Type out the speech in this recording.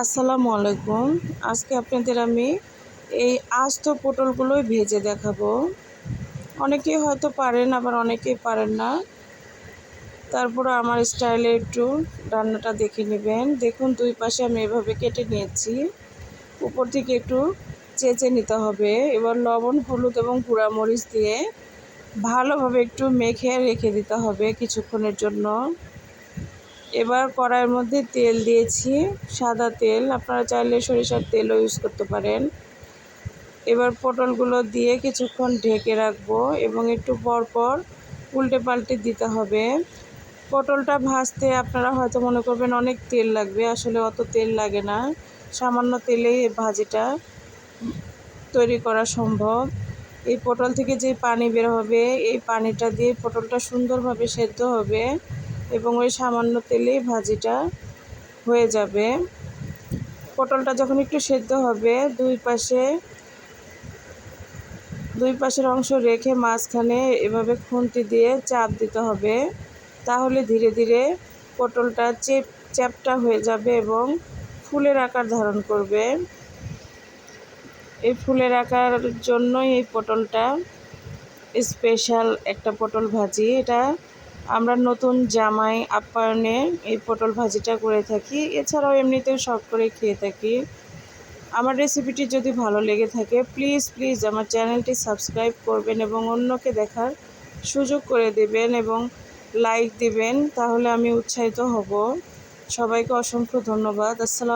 আসসালামু আলাইকুম। আজকে আপনাদের আমি এই আস্ত পটলগুলোই ভেজে দেখাবো। অনেকেই হয়তো পারেন, আবার অনেকেই পারেন না। তারপরে আমার স্টাইলে একটু রান্নাটা দেখে নেবেন। দেখুন, দুই পাশে আমি এভাবে কেটে নিয়েছি। উপর থেকে একটু চেঁচে নিতে হবে। এবার লবণ, হলুদ এবং গুঁড়া মরিচ দিয়ে ভালোভাবে একটু মেখে রেখে দিতে হবে কিছুক্ষণের জন্য। এবার কড়াইয়ের মধ্যে তেল দিয়েছি, সাদা তেল। আপনারা চাইলে সরিষার তেলও ইউজ করতে পারেন। এবার পটলগুলো দিয়ে কিছুক্ষণ ঢেকে রাখবো এবং একটু পরপর উল্টে পাল্টে দিতে হবে। পটলটা ভাজতে আপনারা হয়তো মনে করবেন অনেক তেল লাগবে, আসলে অত তেল লাগে না। সামান্য তেলেই এই ভাজিটা তৈরি করা সম্ভব। এই পটল থেকে যে পানি বের হবে, এই পানিটা দিয়ে পটলটা সুন্দরভাবে সেদ্ধ হবে এবং ওই সামান্য তেলেই ভাজিটা হয়ে যাবে। পটলটা যখন একটু সেদ্ধ হবে, দুই পাশের অংশ রেখে মাঝখানে এভাবে খুন্তি দিয়ে চাপ দিতে হবে। তাহলে ধীরে ধীরে পটলটা চ্যাপ্টা হয়ে যাবে এবং ফুলের আকার ধারণ করবে। এই ফুলের আকার জন্যই এই পটলটা স্পেশাল একটা পটল ভাজি। এটা আমরা নতুন জামাই আপ্যায়নে এই পটল ভাজিটা করে থাকি। এছাড়াও এমনিতেও শখ করে খেয়ে থাকি। আমার রেসিপিটি যদি ভালো লেগে থাকে, প্লিজ আমার চ্যানেলটি সাবস্ক্রাইব করবেন এবং অন্যকে দেখার সুযোগ করে দেবেন এবং লাইক দিবেন, তাহলে আমি উৎসাহিত হব। সবাইকে অসংখ্য ধন্যবাদ। আসসালাম।